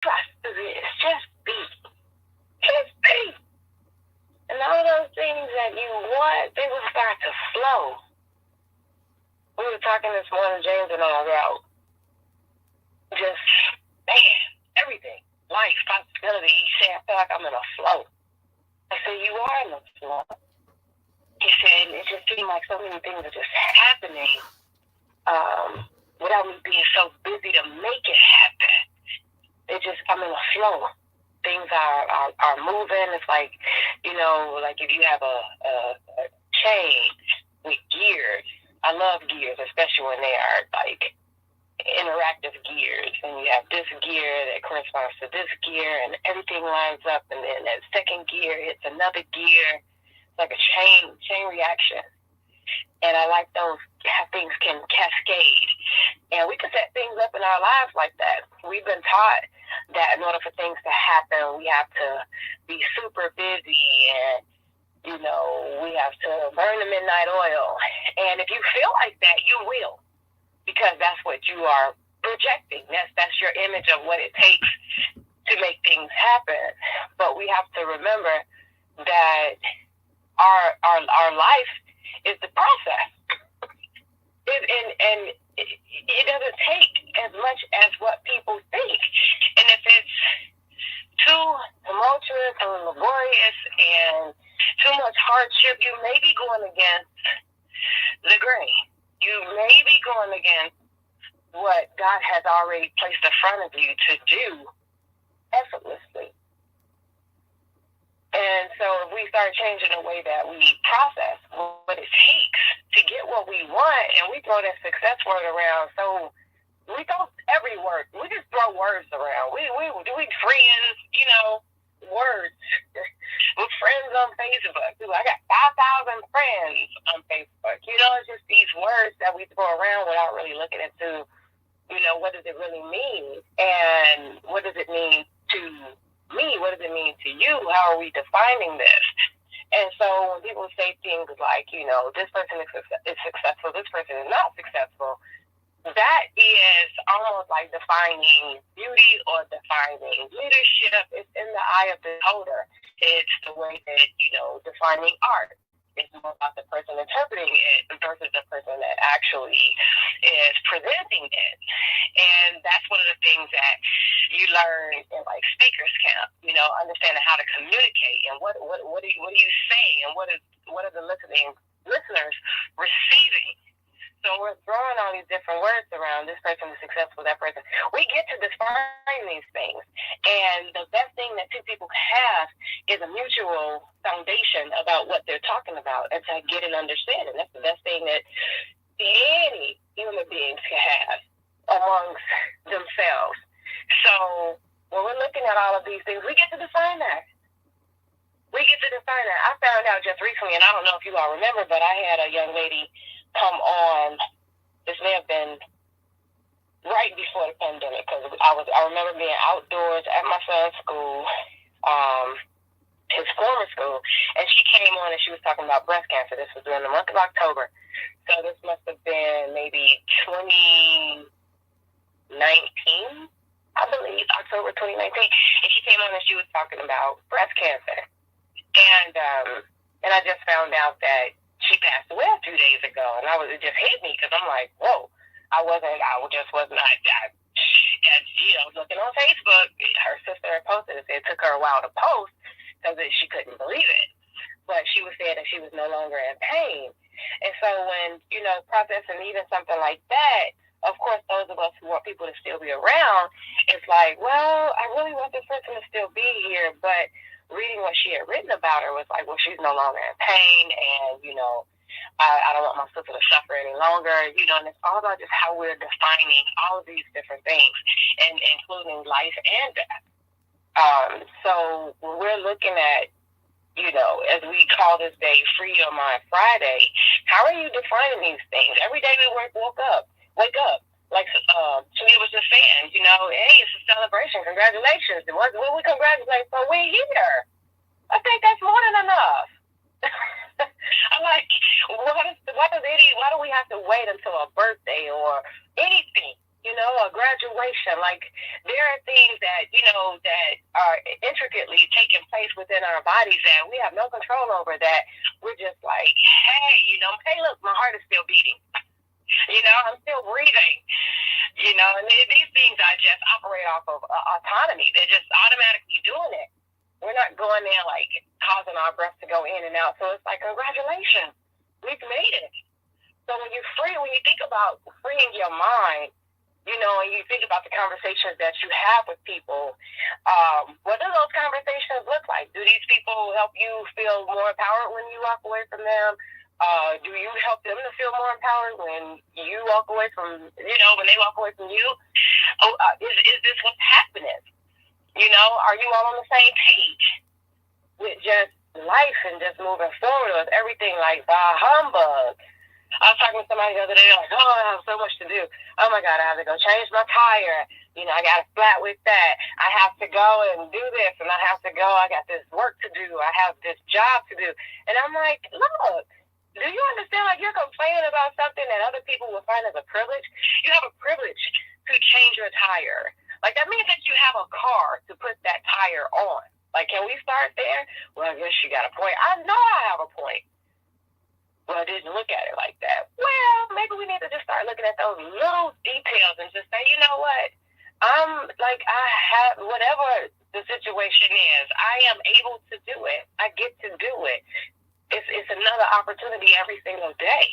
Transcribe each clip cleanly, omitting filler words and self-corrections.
trust is just be. Just be. And all those things that you want, they will start to flow. We were talking this morning, James and I, about just, man, everything. Life, possibility. He said, I feel like I'm in a flow. I said, you are in a flow. He said, it just seemed like so many things are just happening without me being so busy to make it happen. I'm in a flow. Things are moving. It's like, like if you have a chain with gears. I love gears, especially when they are like interactive gears, and you have this gear that corresponds to this gear, and everything lines up, and then that second gear hits another gear. It's like a chain reaction. And I like those how things can cascade. And we can set things up in our lives like that. We've been taught that in order for things to happen, we have to be super busy and, we have to burn the midnight oil. And if you feel like that, you will, because that's what you are projecting. That's your image of what it takes to make things happen. But we have to remember that our life is the process. And it doesn't take as much as what people think. And if it's too tumultuous and laborious and too much hardship, you may be going against the grain. You may be going against what God has already placed in front of you to do effortlessly. And so if we start changing the way that we process what it takes to get what we want, and we throw that success word around, so we throw every word. We just throw words around. We friends, words. We're friends on Facebook. I got 5,000 friends on Facebook. It's just these words that we throw around without really looking into, what does it really mean? And what does it mean to me? What does it mean to you? How are we defining this? And so when people say things like, this person is successful, this person is not successful, that is almost like defining beauty or defining leadership. It's in the eye of the beholder. It's the way that, defining art. It's more about the person interpreting it versus the person that actually is presenting it. And that's one of the things that you learn in like speakers camp, understanding how to communicate and what do you say and what are the listeners receiving. So we're throwing all these different words around. This person is successful, that person. We get to define these things. And the best thing that two people have is a mutual foundation about what they're talking about and to get an understanding. That's the best thing that any human beings can have amongst themselves. So when we're looking at all of these things, we get to define that. I found out just recently, and I don't know if you all remember, but I had a young lady come on. This may have been right before the pandemic, because I remember being outdoors at my son's school, his former school, and she came on and she was talking about breast cancer. This was during the month of October, so this must have been maybe 2019, I believe, October 2019. And she came on and she was talking about breast cancer, and I just found out that she passed away a few days ago, and it just hit me because I'm like, whoa, I just was not. Looking on Facebook, her sister had posted it. It took her a while to post because she couldn't believe it, but she was saying that she was no longer in pain. And so when processing even something like that, of course, those of us who want people to still be around, it's like, well, I really want this person to still be here, but reading what she had written about her was like, well, she's no longer in pain, and I don't want my sister to suffer any longer, and it's all about just how we're defining all of these different things, and including life and death. So when we're looking at, as we call this day Free Your Mind Friday, how are you defining these things? Every day we wake up. Like Shania was just saying, hey, it's a celebration. Congratulations. What we congratulate for? We're here. I think that's more than enough. I'm like, why do we have to wait until a birthday or anything a graduation. Like, there are things that, that are intricately taking place within our bodies that we have no control over, that we're just like, hey, hey, look, my heart is still beating. I'm still breathing. And these things I just operate off of autonomy. They're just automatically doing it. We're not going there like causing our breath to go in and out. So it's like, congratulations, we've made it. So when you think about freeing your mind, and you think about the conversations that you have with people, what do those conversations look like? Do these people help you feel more empowered when you walk away from them? Do you help them to feel more empowered when you walk away from, when they walk away from you? Is this what's happening? Are you all on the same page with just life and just moving forward with everything like bah humbug? I was talking to somebody the other day, like, oh, I have so much to do. Oh, my God, I have to go change my tire. I got a flat with that. I have to go and do this, and I have to go. I got this work to do. I have this job to do. And I'm like, look, do you understand? Like, you're complaining about something that other people will find as a privilege. You have a privilege to change your tire. Like, that means that you have a car to put that tire on. Like, can we start there? Well, I guess you got a point. I know I have a point. Well, I didn't look at it like that. Well, maybe we need to just start looking at those little details and just say, you know what? I have, whatever the situation is, I am able to do it. I get to do it. It's another opportunity every single day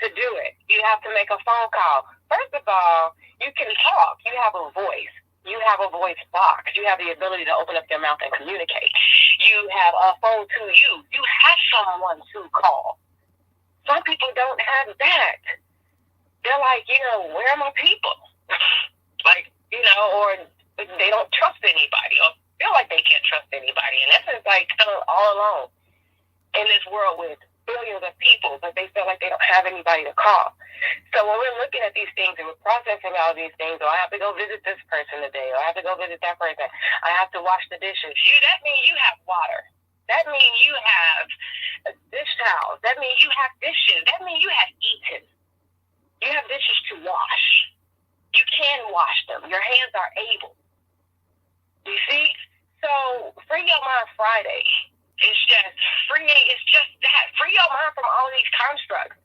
to do it. You have to make a phone call. First of all, you can talk. You have a voice. You have a voice box. You have the ability to open up your mouth and communicate. You have a phone to you. You have someone to call. Some people don't have that. They're like, where are my people? Like, or they don't trust anybody, or feel like they can't trust anybody. And that's like all alone in this world with billions of people, but they feel like they don't have anybody to call. So when we're looking at these things and we're processing all these things, I have to go visit this person today, or I have to go visit that person, I have to wash the dishes. That means you have water. That means you have dish towels. That means you have dishes. That means you have eaten. You have dishes to wash. You can wash them. Your hands are able. You see? So Free Your Mind Friday is just that. Free your mind from all of these constructs.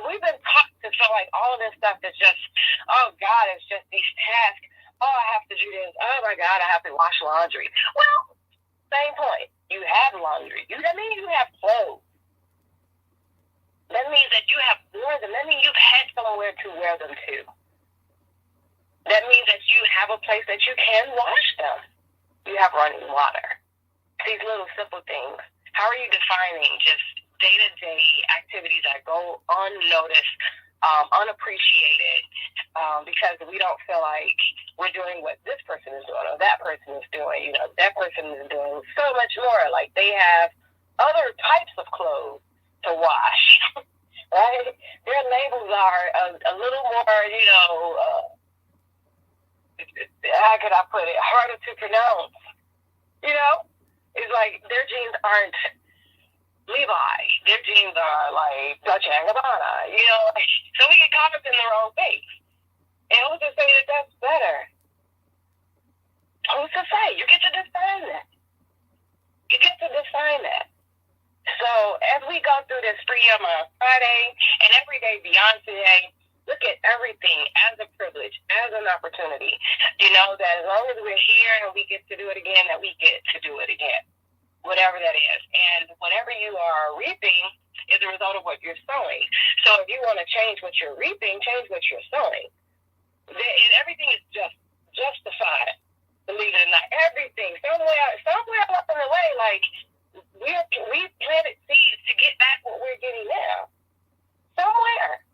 We've been taught to feel like all of this stuff is just, oh God, it's just these tasks. Oh, I have to do this. Oh my God, I have to wash laundry. Well, same point. You have laundry. That means you have clothes. That means that you have worn them. That means you've had somewhere to wear them to. That means that you have a place that you can wash them. You have running water. These little simple things. How are you defining just day-to-day activities that go unnoticed, unappreciated, because we don't feel like we're doing what this person is doing or that person is doing. That person is doing so much more. Like, they have other types of clothes to wash, right? Their labels are a little more, how could I put it, harder to pronounce. It's like their jeans aren't Levi. Their jeans are like Dolce & Gabbana, So we get caught up in the wrong things. And who's to say that that's better? Who's to say? You get to define that. So as we go through this Free Your Mind Friday and every day beyond today, look at everything as a privilege, as an opportunity. That as long as we're here and we get to do it again, that we get to do it again. Whatever that is. And whatever you are reaping is a result of what you're sowing. So if you want to change what you're reaping, change what you're sowing. Everything is justified. Believe it or not, everything. Somewhere up in the way, like, we planted seeds to get back what we're getting now. Somewhere.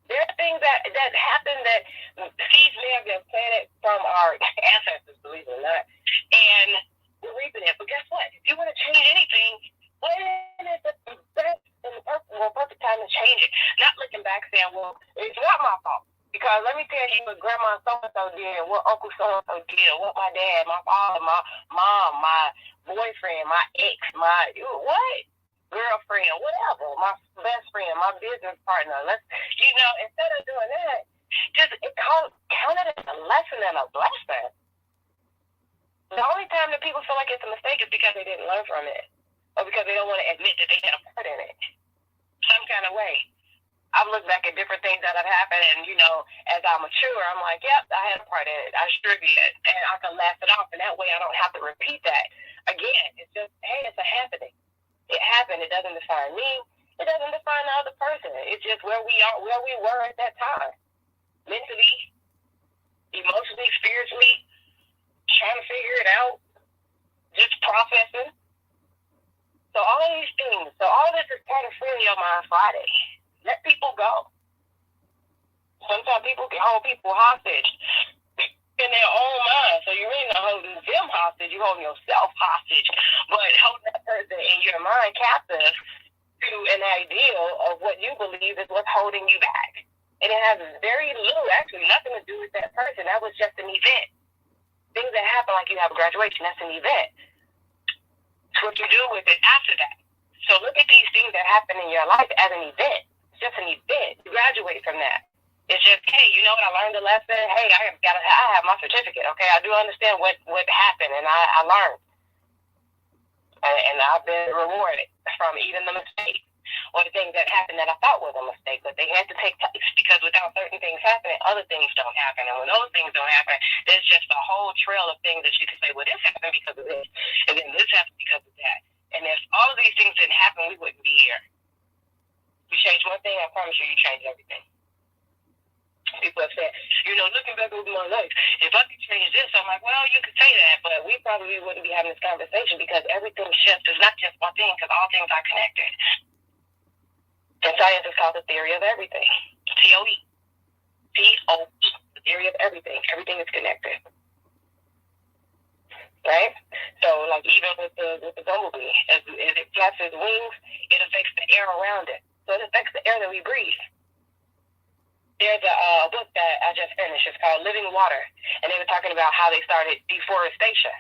There are things that happen that seeds may have been planted from our ancestors, believe it or not. And we're reaping it. But guess what? If you want to change anything, when is the best and the perfect time to change it? Not looking back saying, well, it's not my fault. Because let me tell you what Grandma so-and-so did, what Uncle so-and-so did, what my dad, my father, my mom, my boyfriend, my ex, my what? Girlfriend, whatever, my best friend, my business partner. Instead of doing that, Just count it as a lesson and a blessing. The only time that people feel like it's a mistake is because they didn't learn from it, or because they don't want to admit that they had a part in it, some kind of way. I've looked back at different things that have happened, and as I mature, I'm like, yep, I had a part in it. I sure did, and I can laugh it off, and that way I don't have to repeat that again. It's just, hey, it's a happening. It happened. It doesn't define me. It doesn't define the other person. It's just where we are, where we were at that time, mentally, emotionally, spiritually, trying to figure it out, just processing. So all of these things, all of this is part of freeing your mind Friday. Let people go. Sometimes people can hold people hostage in their own mind. So you're really not holding them hostage, you're holding yourself hostage. But holding that person in your mind captive to an ideal of what you believe is what's holding you back. And it has very little, actually nothing to do with that person. That was just an event. Things that happen, like you have a graduation, that's an event. It's what you do with it after that. So look at these things that happen in your life as an event. It's just an event. You graduate from that. It's just, hey, you know what? I learned a lesson. Hey, I have my certificate. Okay, I do understand what happened, and I learned, and I've been rewarded from even the mistake or the things that happened that I thought was a mistake, but they had to take place because without certain things happening, other things don't happen, and when those things don't happen, there's just a whole trail of things that you can say, well, this happened because of this, and then this happened because of that, and if all of these things didn't happen, we wouldn't be here. You change one thing, I promise you change everything. People have said, looking back over my life, if I could change this, I'm like, well, you could say that, but we probably wouldn't be having this conversation because everything shifts. It's not just one thing, because all things are connected. And science is called the theory of everything. T-O-E. T-O-E. The theory of everything. Everything is connected. Right? So, like, even with the bumblebee, as it flaps its wings, it affects the air around it. So it affects the air that we breathe. There's a book that I just finished. It's called Living Water. And they were talking about how they started deforestation.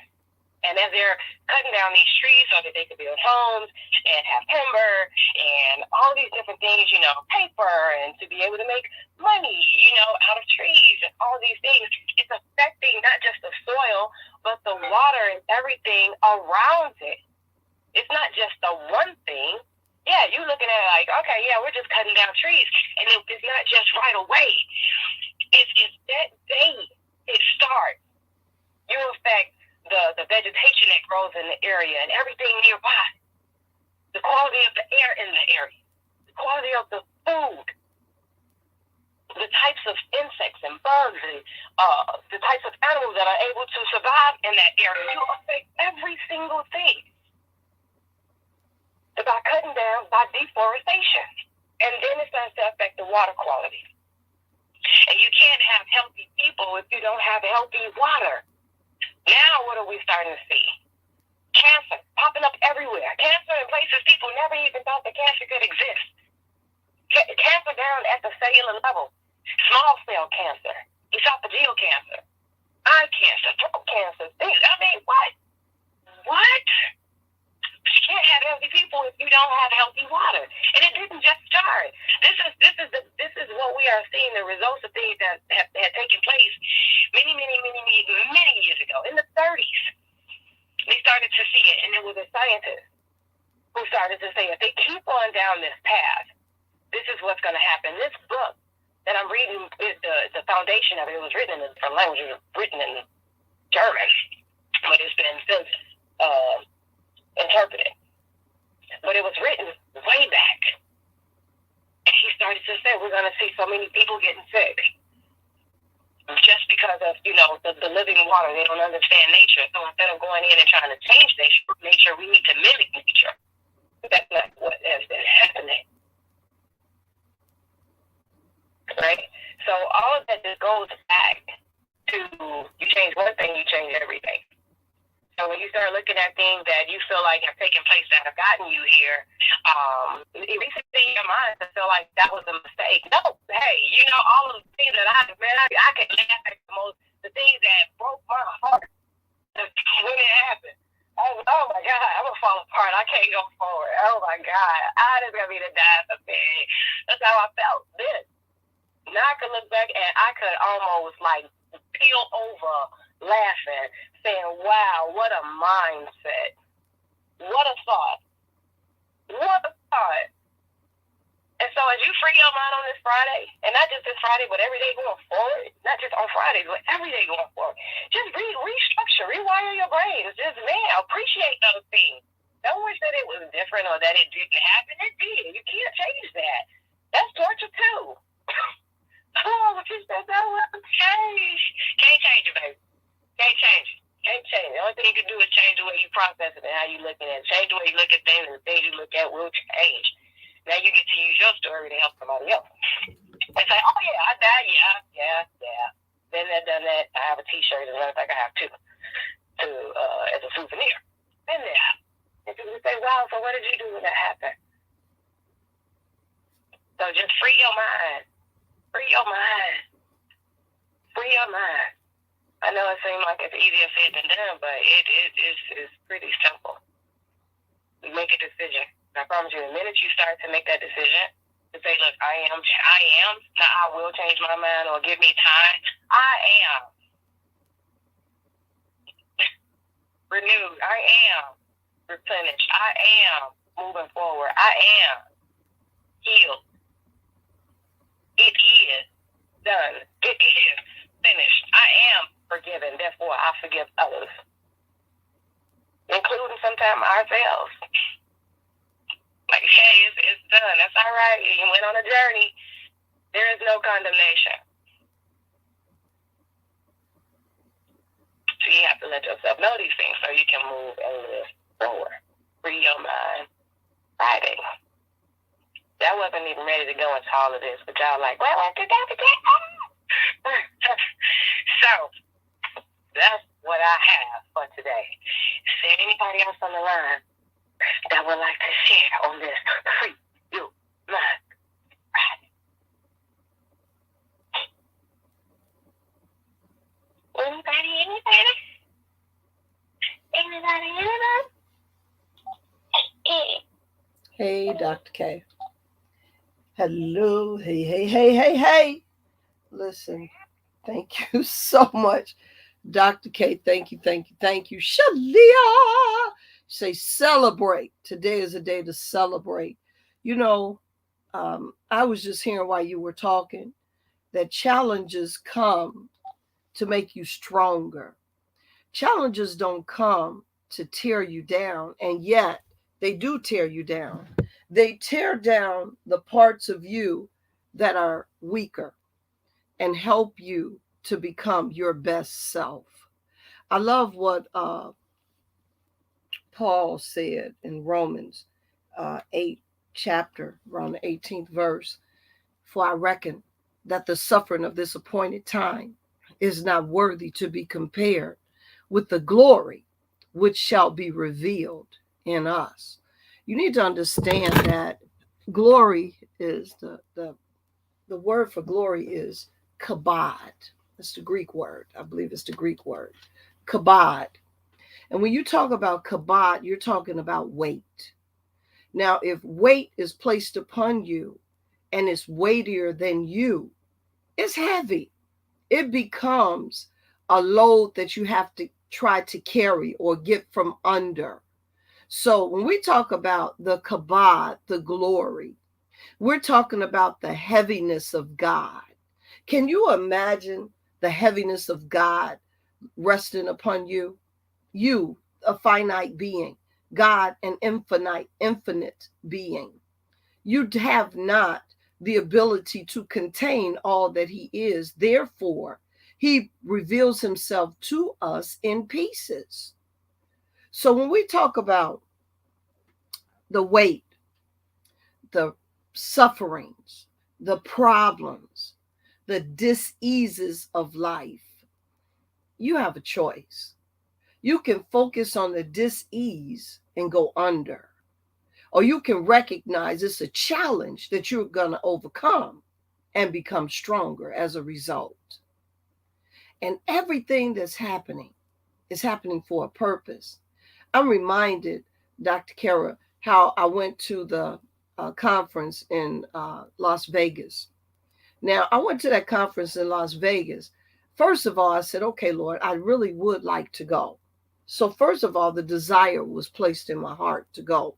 And as they're cutting down these trees so that they could build homes and have timber and all these different things, paper, and to be able to make money, out of trees and all these things, it's affecting not just the soil, but the water and everything around it. It's not just the one thing. Yeah, you're looking at it like, okay, yeah, we're just cutting down trees. And it's not just right away. It's that day it starts. You affect the vegetation that grows in the area and everything nearby. The quality of the air in the area. The quality of the food. The types of insects and bugs and the types of animals that are able to survive in that area. You affect every single thing. By cutting down, by deforestation. And then it starts to affect the water quality. And you can't have healthy people if you don't have healthy water. Now what are we starting to see? Cancer popping up everywhere. Cancer in places people never even thought that cancer could exist. Cancer down at the cellular level. Small cell cancer. Esophageal cancer. Eye cancer. Throat cancer. Things. I mean, what? What? You can't have healthy people if you don't have healthy water. And it didn't just start. This is what we are seeing, the results of things that had taken place many years ago, in the 30s. They started to see it, and it was a scientist who started to say, if they keep on down this path, this is what's going to happen. This book that I'm reading, the foundation of it, it was written in a different language. It was written in German, but it's been since interpreted. But it was written way back. And he started to say, we're going to see so many people getting sick. Just because of, the living water. They don't understand nature. So instead of going in and trying to change nature, we need to mimic nature. That's not what has been happening. Right? So all of that just goes back to, you change one thing, you change everything. So when you start looking at things that you feel like have taken place that have gotten you here, it makes it in your mind to feel like that was a mistake. No, hey, all of the things that I can laugh at the things that broke my heart when it happened. Oh my God, I'm going to fall apart. I can't go forward. Oh my God, I just got me to die for me. That's how I felt then. Now I could look back and I could almost like peel over laughing, saying, wow, what a mindset. What a thought. What a thought. And so as you free your mind on this Friday, and not just this Friday, but every day going forward, not just on Fridays, but every day going forward, just restructure, rewire your brain. It's just, man, appreciate those things. Don't wish that it was different or that it didn't happen. It did. You can't change that. That's torture too. Oh, she said that will change. Can't change it, baby. Can't change it. Can't change it. The only thing you can do is change the way you process it and how you looking at it. Change the way you look at things, and the things you look at will change. Now you get to use your story to help somebody else. And say, oh yeah, I died, yeah. Been there, done that. I have a T-shirt, as a matter of fact, I have two, as a souvenir. Been there. And people say, wow, so what did you do when that happened? So just free your mind. Free your mind. Free your mind. I know it seems like it's easier said than done, but it's pretty simple. You make a decision. I promise you, the minute you start to make that decision, to say, look, I am, now I will change my mind or give me time. I am renewed. I am replenished. I am moving forward. I am healed. It is done. It is finished. I am forgiven. Therefore, I forgive others, including sometimes ourselves. Like, hey, it's done. That's all right. You went on a journey. There is no condemnation. So you have to let yourself know these things so you can move and live forward. Free your mind. Friday. I wasn't even ready to go into all of this, but y'all like, well, I did that. So that's what I have for today. Is there anybody else on the line that would like to share on this free your mind Friday? Anybody? Hey, Dr. K. Hello. Hey. Listen, thank you so much, Dr. K. Thank you. Shalia. Say celebrate. Today is a day to celebrate. You know, I was just hearing while you were talking that challenges come to make you stronger. Challenges don't come to tear you down, and yet they do tear you down. They tear down the parts of you that are weaker and help you to become your best self. I love what Paul said in Romans 8 chapter, around the 18th verse. For I reckon that the suffering of this appointed time is not worthy to be compared with the glory which shall be revealed in us. You need to understand that glory is the word for glory is kabod. That's the Greek word. I believe it's the Greek word. Kabod. And when you talk about kabod, you're talking about weight. Now, if weight is placed upon you and it's weightier than you, it's heavy. It becomes a load that you have to try to carry or get from under. So when we talk about the kabod, the glory, we're talking about the heaviness of God. Can you imagine the heaviness of God resting upon you? You, a finite being, God, an infinite being. You have not the ability to contain all that he is. Therefore, he reveals himself to us in pieces. So when we talk about the weight, the sufferings, the problems, the diseases of life, you have a choice. You can focus on the dis-ease and go under, or you can recognize it's a challenge that you're going to overcome and become stronger as a result. And everything that's happening is happening for a purpose. I'm reminded, Dr. Kara, how I went to the conference in Las Vegas. Now, I went to that conference in Las Vegas. First of all, I said, okay, Lord, I really would like to go. So, first of all, the desire was placed in my heart to go.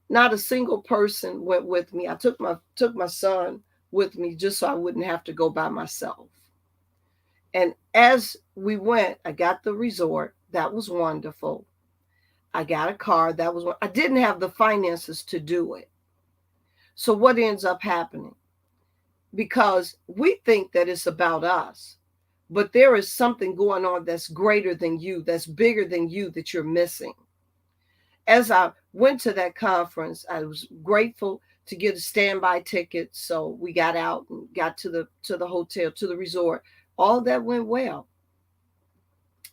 Not a single person went with me. I took my son with me just so I wouldn't have to go by myself. And as we went, I got the resort. That was wonderful. I got a car. I didn't have the finances to do it. So what ends up happening? Because we think that it's about us, but there is something going on that's greater than you, that's bigger than you, that you're missing. As I went to that conference, I was grateful to get a standby ticket. So we got out and got to the hotel, to the resort. All that went well.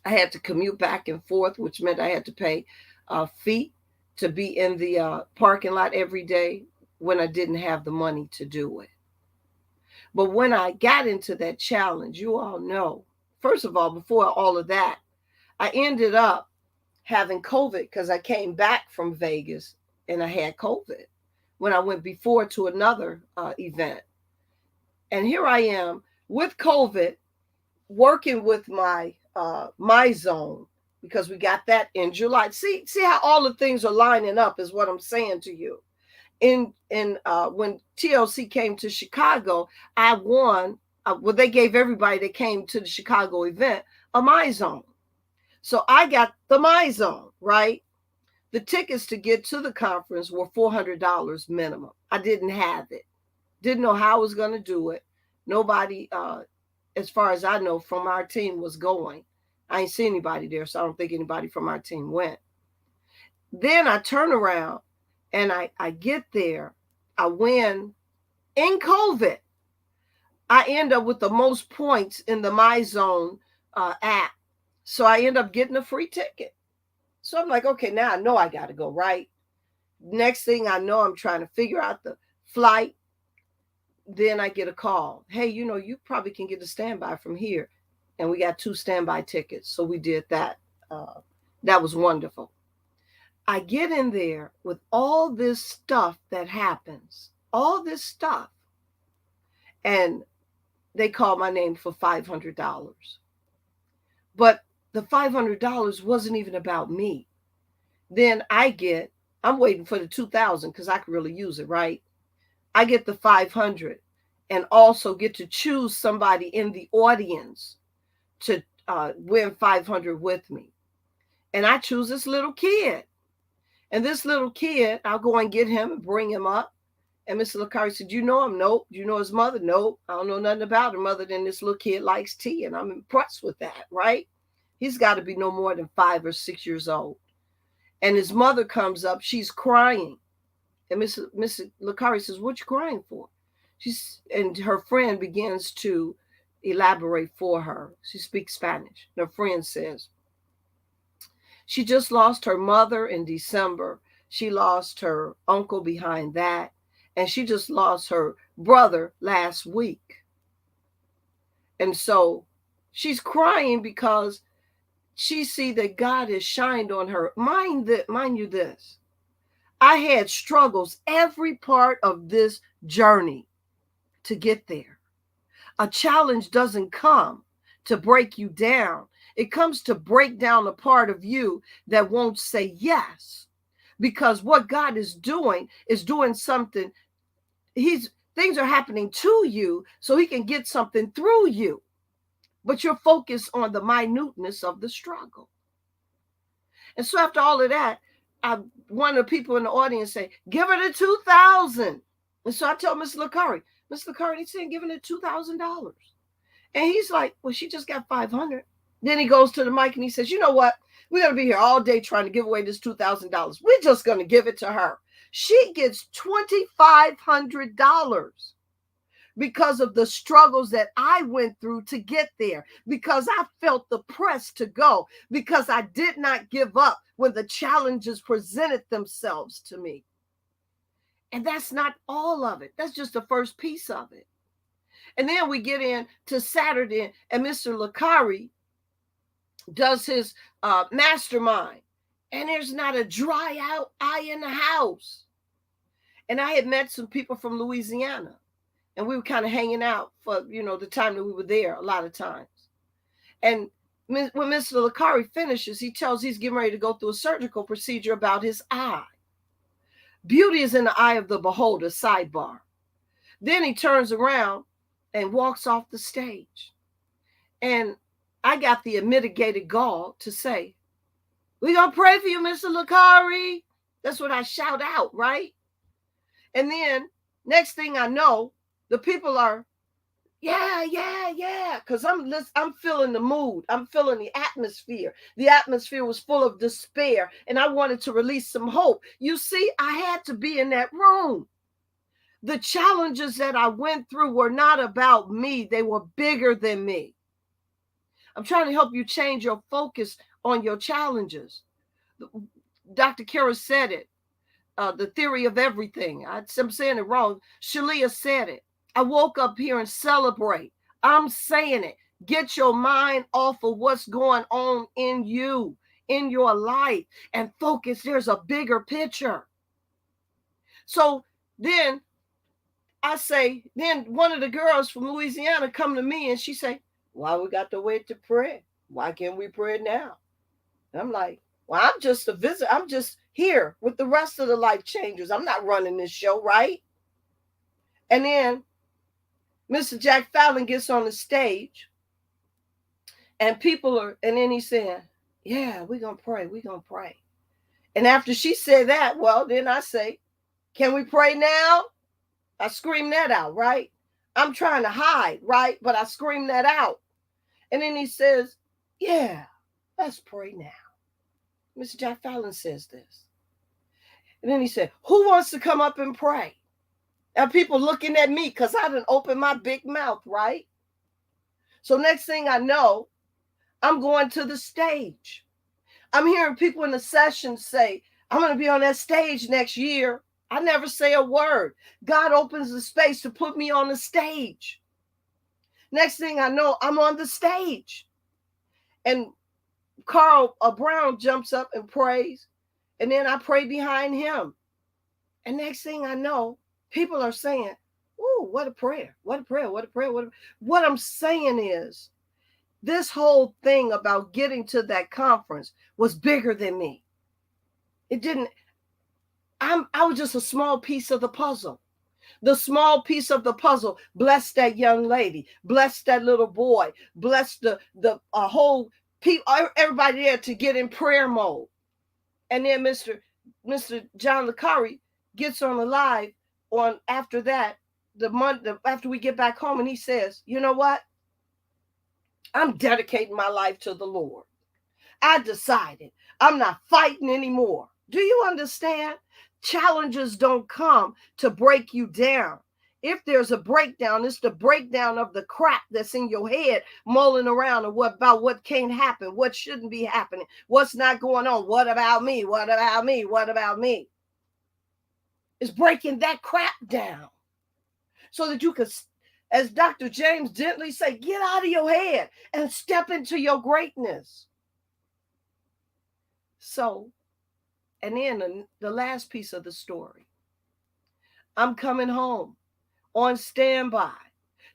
I had to commute back and forth, which meant I had to pay a fee to be in the parking lot every day when I didn't have the money to do it. But when I got into that challenge, you all know, first of all, before all of that, I ended up having COVID because I came back from Vegas and I had COVID when I went before to another event. And here I am with COVID, working with my zone, because we got that in July. See how all the things are lining up, is what I'm saying to you. In when TLC came to Chicago, I won. Well, they gave everybody that came to the Chicago event a my zone. So I got the my zone, right? The tickets to get to the conference were $400 minimum. I didn't have it. Didn't know how I was going to do it. Nobody, as far as I know, from our team was going. I ain't see anybody there, so I don't think anybody from our team went. Then I turn around and I get there. I win in COVID. I end up with the most points in the My Zone app. So I end up getting a free ticket. So I'm like, okay, now I know I got to go, right? Next thing I know, I'm trying to figure out the flight. Then I get a call. Hey, you probably can get a standby from here. And we got 2 standby tickets. So we did that. That was wonderful. I get in there with all this stuff that happens, all this stuff. And they called my name for $500. But the $500 wasn't even about me. Then I'm waiting for the 2,000 because I could really use it, right? I get the 500 and also get to choose somebody in the audience to win 500 with me. And I choose this little kid. And this little kid, I'll go and get him and bring him up. And Mr. Lakari said, "Do you know him?" "Nope." "Do you know his mother?" "Nope." "I don't know nothing about him other than this little kid likes tea." And I'm impressed with that, right? He's got to be no more than 5 or 6 years old. And his mother comes up. She's crying. And Mr. Lakari says, "What you crying for?" And her friend begins to elaborate for her. She speaks Spanish. Her friend says, she just lost her mother in December. She lost her uncle behind that. And she just lost her brother last week. And so she's crying because she see that God has shined on her. Mind you this. I had struggles every part of this journey to get there. A challenge doesn't come to break you down. It comes to break down the part of you that won't say yes. Because what God is doing something. Things are happening to you so he can get something through you. But you're focused on the minuteness of the struggle. And so after all of that, one of the people in the audience say, "Give her the 2,000." And so I told Mr. Lakari, he said, "Giving her $2,000. And he's like, "Well, she just got 500. Then he goes to the mic and he says, "You know what? We're going to be here all day trying to give away this $2,000. We're just going to give it to her. She gets $2,500 because of the struggles that I went through to get there, because I felt the press to go, because I did not give up when the challenges presented themselves to me." And that's not all of it. That's just the first piece of it. And then we get into Saturday, and Mr. Lakari does his mastermind. And there's not a dry eye in the house. And I had met some people from Louisiana. And we were kind of hanging out for, the time that we were there a lot of times. And when Mr. Lakari finishes, he tells he's getting ready to go through a surgical procedure about his eye. Beauty is in the eye of the beholder, sidebar. Then he turns around and walks off the stage. And I got the mitigated gall to say, "We're going to pray for you, Mr. Lakari." That's what I shout out, right? And then next thing I know, the people are, yeah, because I'm feeling the mood. I'm feeling the atmosphere. The atmosphere was full of despair, and I wanted to release some hope. You see, I had to be in that room. The challenges that I went through were not about me. They were bigger than me. I'm trying to help you change your focus on your challenges. Dr. Kara said it, the theory of everything. I'm saying it wrong. Shalia said it. I woke up here and celebrate. I'm saying it. Get your mind off of what's going on in you, in your life, and focus. There's a bigger picture. So then I say, then one of the girls from Louisiana come to me and she say, "Why we got to wait to pray? Why can't we pray now?" And I'm like, "Well, I'm just a visitor. I'm just here with the rest of the life changers. I'm not running this show, right?" And then Mr. Jack Fallon gets on the stage and and then he's saying, "Yeah, we're going to pray. We're going to pray." And after she said that, well, then I say, "Can we pray now?" I scream that out, right? I'm trying to hide, right? But I scream that out. And then he says, "Yeah, let's pray now." Mr. Jack Fallon says this. And then he said, "Who wants to come up and pray?" Now people looking at me because I didn't open my big mouth, right? So next thing I know, I'm going to the stage. I'm hearing people in the session say, "I'm going to be on that stage next year." I never say a word. God opens the space to put me on the stage. Next thing I know, I'm on the stage. And Carl Brown jumps up and prays. And then I pray behind him. And next thing I know, people are saying, "Ooh, what a prayer. What a prayer. What a prayer. What I'm saying is, this whole thing about getting to that conference was bigger than me. It didn't, I was just a small piece of the puzzle. The small piece of the puzzle blessed that young lady, blessed that little boy, blessed the whole people, everybody there to get in prayer mode. And then Mr. John Lakari gets on the live on after that, the month after we get back home, and he says, "You know what? I'm dedicating my life to the Lord. I decided I'm not fighting anymore." Do you understand? Challenges don't come to break you down. If there's a breakdown, it's the breakdown of the crap that's in your head, mulling around about what can't happen, what shouldn't be happening, what's not going on. What about me? What about me? What about me? It's breaking that crap down so that you can, as Dr. James Dentleys say, get out of your head and step into your greatness. So, and then the last piece of the story, I'm coming home on standby.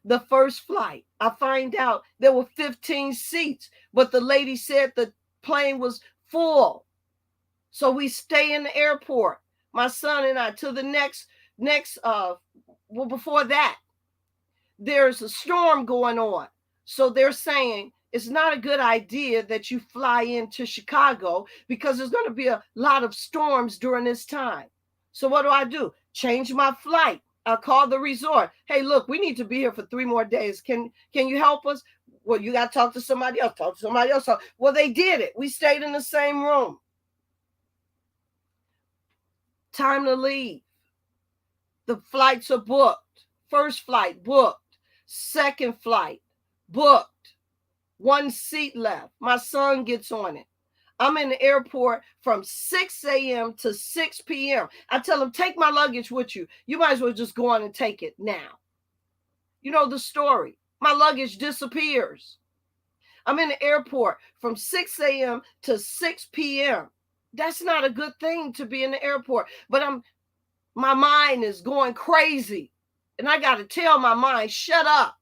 The first flight, I find out there were 15 seats, but the lady said the plane was full. So we stay in the airport, my son and I, till the next, before that, there's a storm going on. So they're saying it's not a good idea that you fly into Chicago because there's going to be a lot of storms during this time. So what do? Change my flight. I call the resort. "Hey, look, we need to be here for 3 more days. Can you help us?" "Well, you got to talk to somebody else. Talk to somebody else." Well, they did it. We stayed in the same room. Time to leave. The flights are booked. First flight booked. Second flight booked. 1 seat left. My son gets on it. I'm in the airport from 6 a.m. to 6 p.m. I tell him, "Take my luggage with you. You might as well just go on and take it now." You know the story. My luggage disappears. I'm in the airport from 6 a.m. to 6 p.m. That's not a good thing to be in the airport. But my mind is going crazy. And I got to tell my mind, shut up.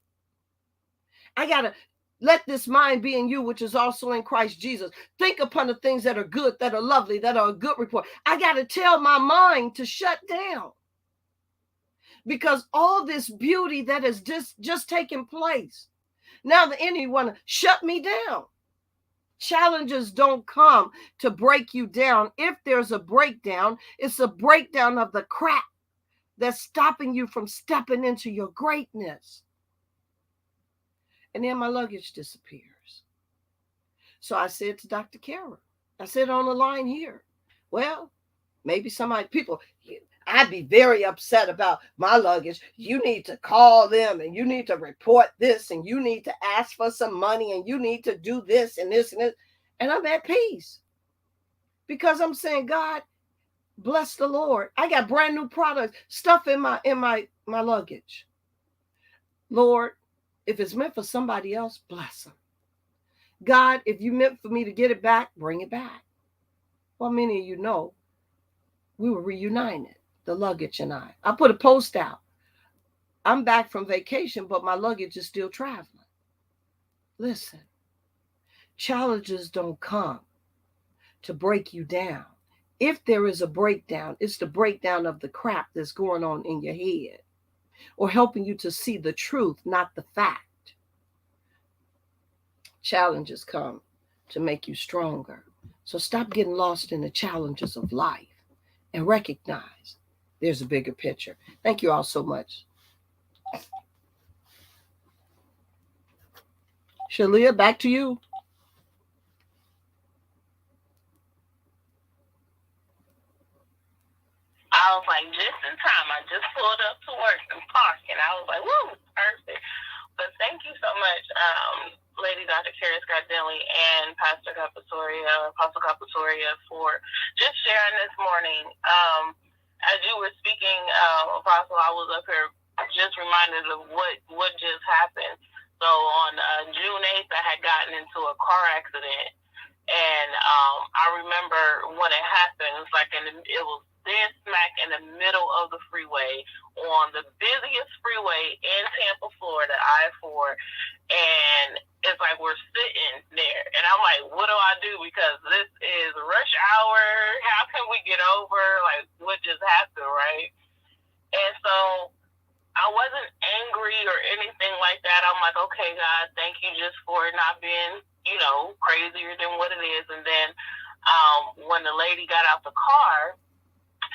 I got to let this mind be in you, which is also in Christ Jesus. Think upon the things that are good, that are lovely, that are a good report. I got to tell my mind to shut down. Because all this beauty that has just taken place, now the enemy want to shut me down. Challenges don't come to break you down. If there's a breakdown, it's a breakdown of the crap that's stopping you from stepping into your greatness. And then my luggage disappears. So I said to Dr. Kara, I said on the line here, well, maybe people, I'd be very upset about my luggage. You need to call them and you need to report this and you need to ask for some money and you need to do this and this and this. And I'm at peace because I'm saying, God, bless the Lord. I got brand new products, stuff in my luggage. Lord, if it's meant for somebody else, bless them. God, if you meant for me to get it back, bring it back. Well, many of you know we were reunited, the luggage and I. I put a post out. I'm back from vacation, but my luggage is still traveling. Listen, challenges don't come to break you down. If there is a breakdown, it's the breakdown of the crap that's going on in your head or helping you to see the truth, not the fact. Challenges come to make you stronger. So stop getting lost in the challenges of life and recognize there's a bigger picture. Thank you all so much. Shalia, back to you. I was like, just in time. I just pulled up to work and parked, and I was like, woo, perfect. But thank you so much, Lady Dr. Kara Scott Dentley and Pastor Apostle Capitoria, for just sharing this morning. As you were speaking, Apostle, I was up here just reminded of what just happened. So on June 8th, I had gotten into a car accident, and I remember when it happened. It was like it was dead smack in the middle of the freeway on the busiest freeway in Tampa, Florida, I-4, and it's like we're sitting there, and I'm like, what do I do? Because this is rush hour. How can we get over? Like, what just happened, right? And so I wasn't angry or anything like that. I'm like, okay, God, thank you just for not being, crazier than what it is. And then when the lady got out the car,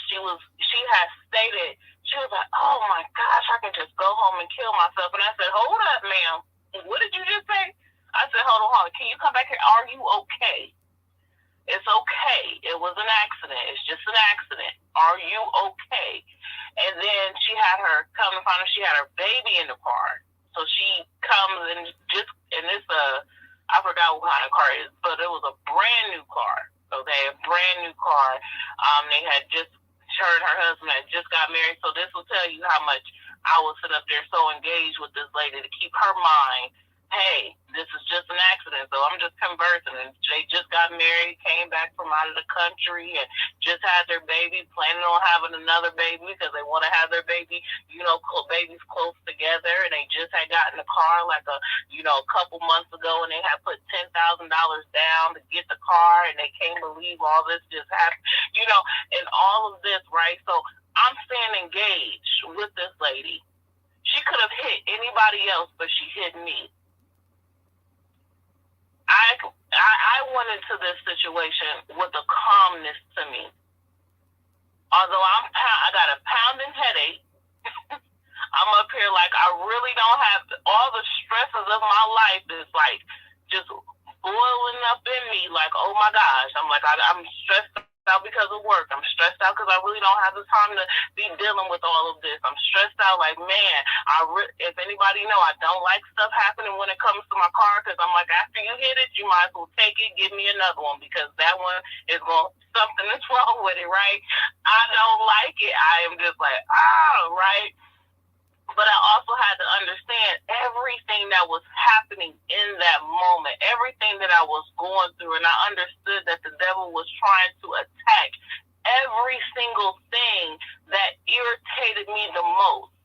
she had stated, she was like, oh my gosh, I can just go home and kill myself. And I said, hold up, ma'am. What did you just say? I said, hold on. Can you come back here? Are you okay? It's okay. It was an accident. It's just an accident. Are you okay? And then she had her come and find out she had her baby in the car. So she comes and it's I forgot what kind of car it is, but it was a brand new car. Okay, a brand new car. They had just, her and her husband had just got married. So this will tell you how much I was sitting up there so engaged with this lady to keep her mind, hey, this is just an accident, so I'm just conversing. And they just got married, came back from out of the country, and just had their baby, planning on having another baby because they want to have their baby, babies close together. And they just had gotten a car like a couple months ago, and they had put $10,000 down to get the car, and they can't believe all this just happened, and all of this, right? So I'm staying engaged with this lady. She could have hit anybody else, but she hit me. I went into this situation with a calmness to me. Although I got a pounding headache, I'm up here like I really don't have all the stresses of my life is like just boiling up in me. Like, oh my gosh, I'm like I'm stressed out because of work. I'm stressed out because I really don't have the time to be dealing with all of this. I'm stressed out like, man, if anybody know, I don't like stuff happening when it comes to my car, because I'm like, after you hit it, you might as well take it, give me another one, because that one is something is wrong with it, right? I don't like it. I am just like, right? But I also had to understand everything that was happening in that moment, everything that I was going through. And I understood that the devil was trying to attack every single thing that irritated me the most.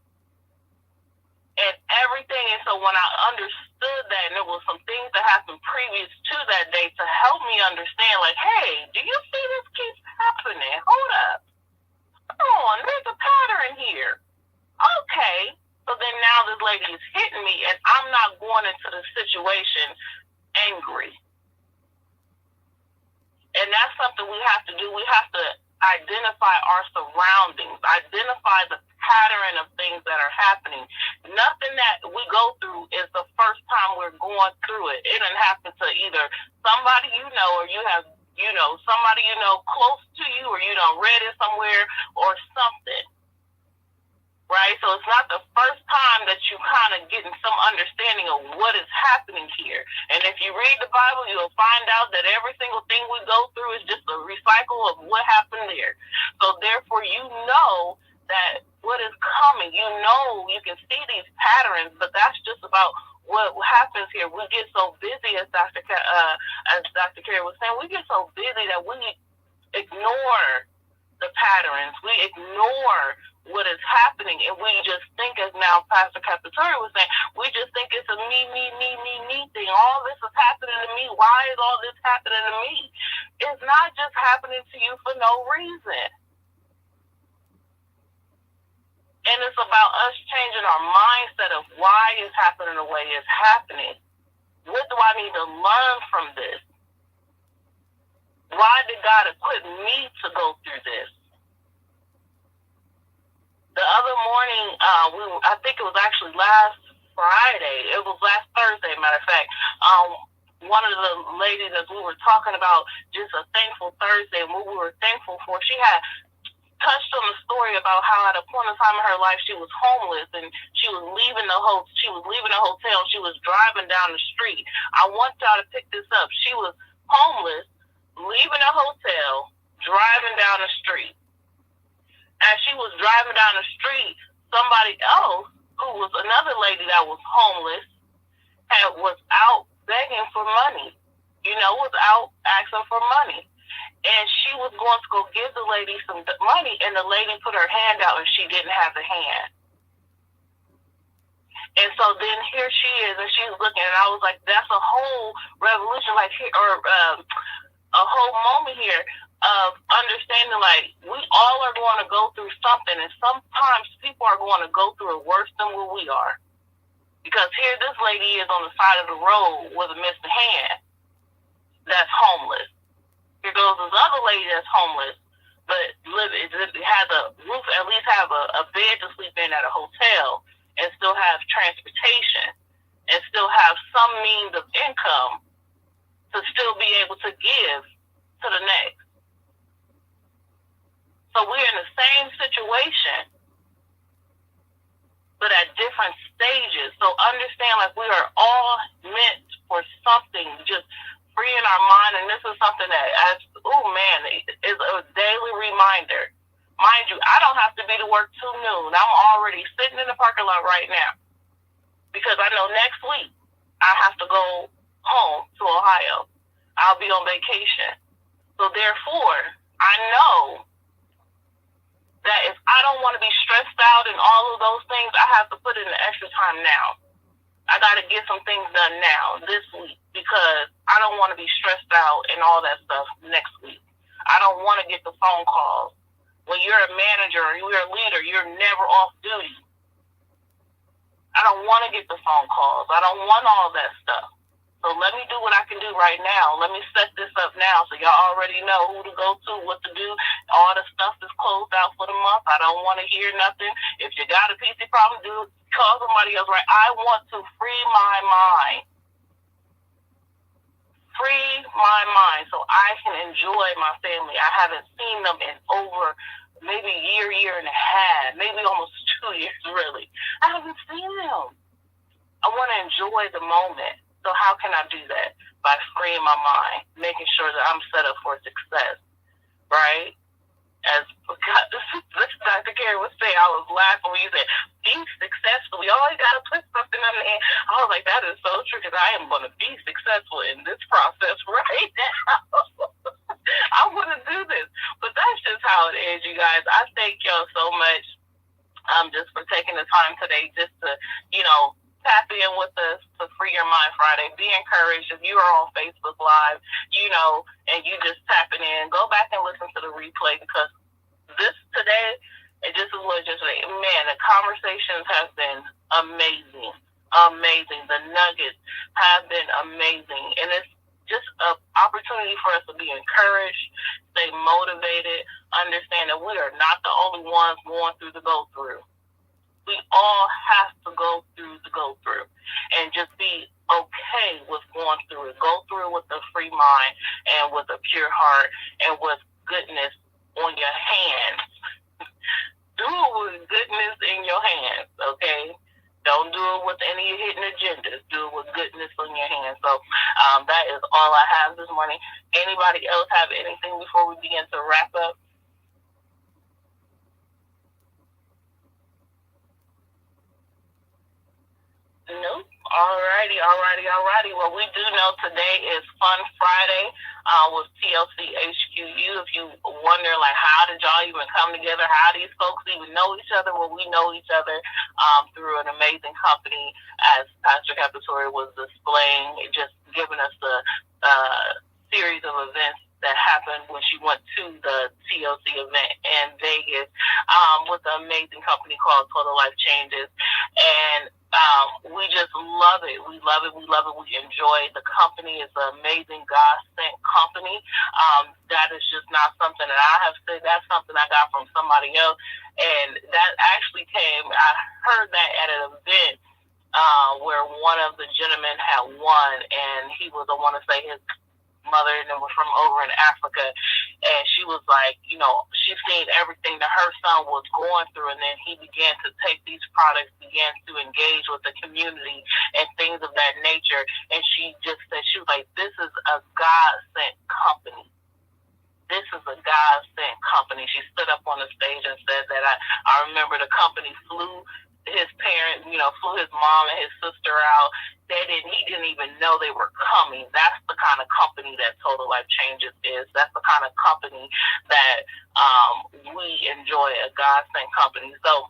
situation angry. And that's something we have to do. We have to identify our surroundings, identify the pattern of things that are happening. Nothing that we go through is the first time we're going through it. It didn't happen to either somebody you know, or you have, somebody you know close to you, or you done read it somewhere or something. Right? So it's not the first time that you kind of getting some understanding of what is happening here. And if you read the Bible, you'll find out that every single thing we go through is just a recycle of what happened there. So therefore, you know that what is coming, you can see these patterns, but that's just about what happens here. We get so busy, as Dr. Carey was saying, we get so busy that we ignore the patterns. We ignore what is happening, and we just think, as now Pastor Capituri was saying, we just think it's a me thing. All this is happening to me. Why is all this happening to me? It's not just happening to you for no reason. And it's about us changing our mindset of why it's happening the way it's happening. What do I need to learn from this? Why did God equip me to go through this? The other morning, I think it was actually last Friday. It was last Thursday, matter of fact. One of the ladies, as we were talking about just a thankful Thursday and what we were thankful for, she had touched on the story about how at a point in time in her life she was homeless and she was leaving the hotel. She was driving down the street. I want y'all to pick this up. She was homeless, leaving a hotel, driving down the street. As she was driving down the street, somebody else, who was another lady that was homeless, was out begging for money, was out asking for money. And she was going to go give the lady some money, and the lady put her hand out, and she didn't have the hand. And so then here she is, and she's looking, and I was like, that's a whole revolution, a whole moment here of understanding, like, we all are going to go through something, and sometimes people are going to go through it worse than what we are. Because here this lady is on the side of the road with a missing hand that's homeless. Here goes this other lady that's homeless, but has a roof, at least have a bed to sleep in at a hotel, and still have transportation, and still have some means of income to still be able to give to the next. So we're in the same situation, but at different stages. So understand, like, we are all meant for something, just freeing our mind. And this is something that, is a daily reminder. Mind you, I don't have to be to work till noon. I'm already sitting in the parking lot right now because I know next week I have to go home to Ohio. I'll be on vacation. So therefore, I know that if I don't want to be stressed out and all of those things, I have to put in the extra time now. I got to get some things done now, this week, because I don't want to be stressed out and all that stuff next week. I don't want to get the phone calls. When you're a manager or you're a leader, you're never off duty. I don't want to get the phone calls. I don't want all that stuff. So let me do what I can do right now. Let me set this up now so y'all already know who to go to, what to do. All the stuff is closed out for the month. I don't want to hear nothing. If you got a PC problem, call somebody else, right? I want to free my mind. Free my mind so I can enjoy my family. I haven't seen them in over maybe a year and a half, maybe almost 2 years, really. I haven't seen them. I want to enjoy the moment. So how can I do that? By freeing my mind, making sure that I'm set up for success, right? As Dr. Carey was saying, I was laughing when you said, be successful. You always got to put something on the end. I was like, that is so true, because I am going to be successful in this process right now. I want to do this. But that's just how it is, you guys. I thank y'all so much just for taking the time today just to, tap in with us to Free Your Mind Friday. Be encouraged. If you are on Facebook Live, and you just tapping in, go back and listen to the replay, because this today, and just as well as yesterday, man, the conversations have been amazing. Amazing. The nuggets have been amazing. And it's just an opportunity for us to be encouraged, stay motivated, understand that we are not the only ones going through the go through. We all have to go through the go through and just be okay with going through it. Go through it with a free mind and with a pure heart and with goodness on your hands. Do it with goodness in your hands, okay? Don't do it with any hidden agendas. Do it with goodness on your hands. So that is all I have this morning. Anybody else have anything before we begin to wrap up? Nope. Alrighty. Well, we do know today is Fun Friday with TLC HQU. If you wonder, like, how did y'all even come together? How these folks even know each other? Well, we know each other through an amazing company, as Pastor Capitore was displaying, just giving us the series of events that happened when she went to the TLC event in Vegas with an amazing company called Total Life Changes. And we just love it. We love it. We enjoy the company. It's an amazing God-sent company. That is just not something that I have said. That's something I got from somebody else. And that actually I heard that at an event where one of the gentlemen had won, and he was, I want to say, his mother, and it was from over in Africa, and she was like, she's seen everything that her son was going through, and then he began to take these products, began to engage with the community and things of that nature, and she just said, she was like, this is a God-sent company. This is a God-sent company. She stood up on the stage and said that I remember the company flew his parents, flew his mom and his sister out. He didn't even know they were coming. That's the kind of company that Total Life Changes is. That's the kind of company that we enjoy, a God-sent company. So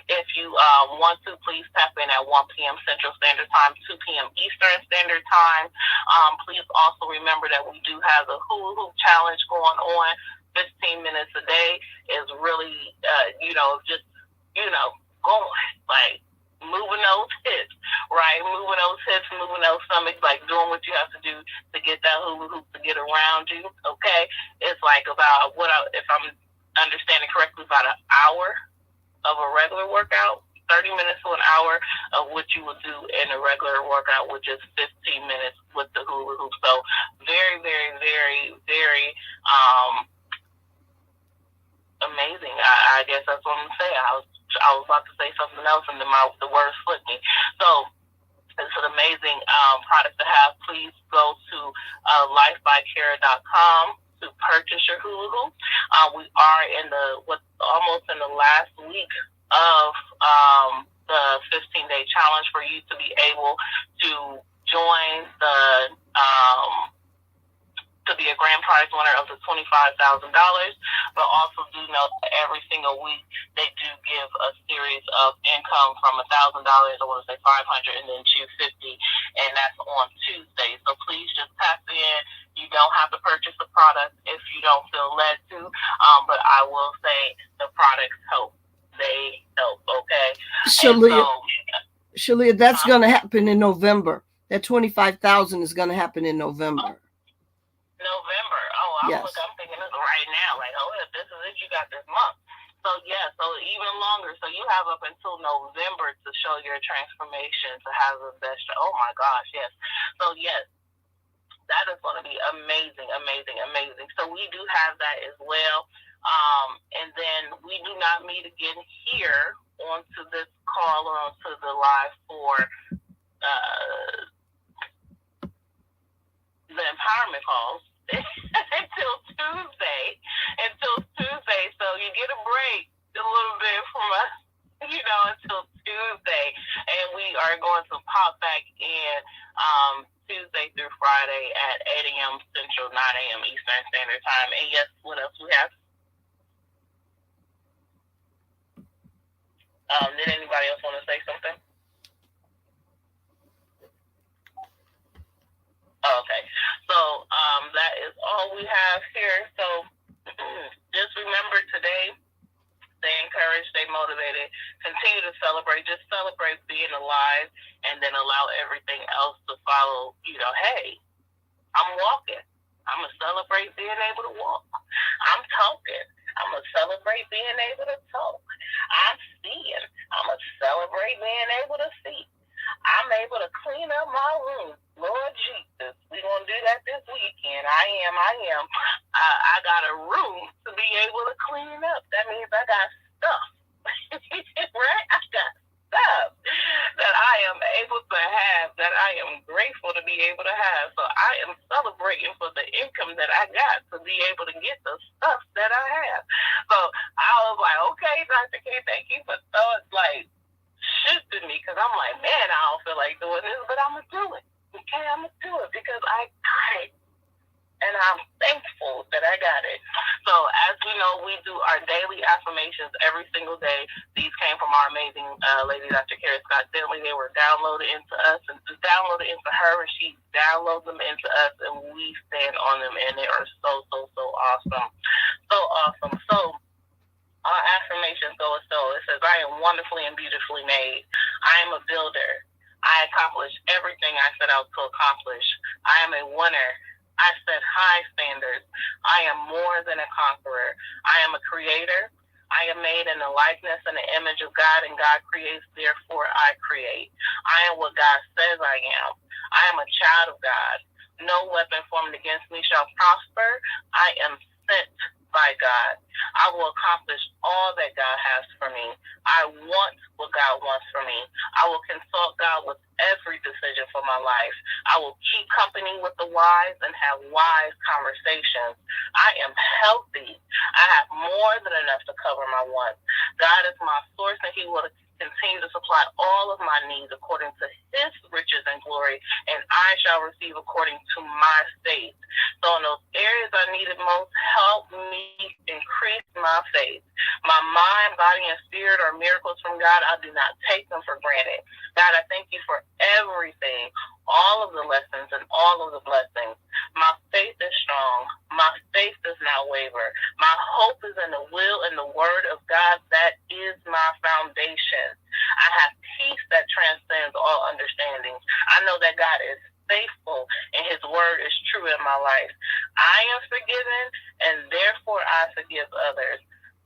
if you want to, please tap in at 1 p.m. Central Standard Time, 2 p.m. Eastern Standard Time. Please also remember that we do have the Hula Hoop Challenge going on. 15 minutes a day is really, going, like, moving those hips, right? Moving those hips, moving those stomachs, like doing what you have to do to get that hula hoop to get around you, okay? It's like about, if I'm understanding correctly, about an hour of a regular workout, 30 minutes to an hour of what you would do in a regular workout, which is 15 minutes with the hula hoop. So very, very, very, very amazing. I guess that's what I'm going to say. I was about to say something else, and then the words slipped me. So it's an amazing product to have. Please go to lifebycara.com to purchase your hula hoop. We are almost in the last week of the 15-day challenge for you to be able to join to be a grand prize winner of the $25,000, but also do know that every single week they do give a series of income from $1,000, I want to say 500, and then $250, and that's on Tuesday. So please just tap in. You don't have to purchase the product if you don't feel led to, but I will say the products help. They help, okay? Shalia, that's going to happen in November. That $25,000 is going to happen in November. November. Oh, I'm thinking this right now. Like, if this is it, you got this month. So so even longer. So you have up until November to show your transformation, to have the best. Oh my gosh, yes. So yes, that is going to be amazing. So we do have that as well. And then we do not meet again here onto this call or onto the live for the empowerment calls until Tuesday. So you get a break a little bit from us, until Tuesday. And we are going to pop back in Tuesday through Friday at 8 a.m. Central, 9 a.m. Eastern Standard Time. And yes, what else we have? Did anybody else want to say something? Okay, so that is all we have here. So just remember today, stay encouraged, stay motivated, continue to celebrate. Just celebrate being alive and then allow everything else to follow. Hey, I'm walking. I'm going to celebrate being able to walk. I'm talking. I'm going to celebrate being able to talk. I'm seeing. I'm going to celebrate being able to see. I'm able to clean up my room. Lord Jesus, we're going to do that this weekend. I am. I got a room to be able to clean up. That means I got stuff. Right? I got stuff that I am able to have, that I am grateful to be able to have. So I am celebrating for the income that I got to be able to get the stuff that I have. So I was like, okay, Dr. K, thank you for shifting me, because I'm like, man, I don't feel like doing this, but I'm going to do it. Okay, I'm going to do it because I got it. And I'm thankful that I got it. So as we know, we do our daily affirmations every single day. These came from our amazing lady, Dr. Carrie Scott Dentley. They were downloaded into us and just downloaded into her, and she downloads them into us, and we stand on them, and they are so, so, so awesome. So awesome. So our affirmations go as so. It says, I am wonderfully and beautifully made. I am a builder. I accomplish everything I set out to accomplish. I am a winner. I set high standards. I am more than a conqueror. I am a creator. I am made in the likeness and the image of God, and God creates, therefore I create. I am what God says I am. I am a child of God. No weapon formed against me shall prosper. I am sent by God. I will accomplish all that God has for me. I want what God wants for me. I will consult God with every decision for my life. I will keep company with the wise and have wise conversations. I am healthy. I have more than enough to cover my wants. God is my source, and He will continue to supply all of my needs according to His riches and glory, and I shall receive according to my faith. So in those areas I needed most, help me increase my faith. My mind, body, and spirit are miracles from God. I do not take them for granted. God, I thank you for everything, all of the lessons and all of the blessings. My faith is strong. My faith does not waver. My hope is in the will and the word of God. That is my foundation. I have peace that transcends all understanding. I know that God is faithful and His word is true in my life. I am forgiven, and therefore I forgive others.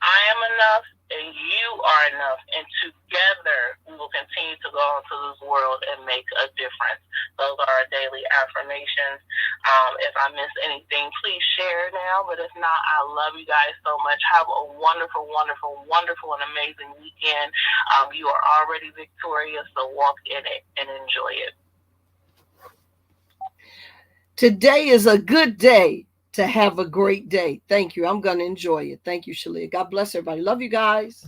I am enough, and you are enough, and together we will continue to go into this world and make a difference. Those are our daily affirmations. If I missed anything, please share now, but if not, I love you guys so much. Have a wonderful, wonderful, wonderful, and amazing weekend. You are already victorious, so walk in it and enjoy it. Today is a good day to have a great day. Thank you. I'm going to enjoy it. Thank you, Shalia. God bless everybody. Love you guys.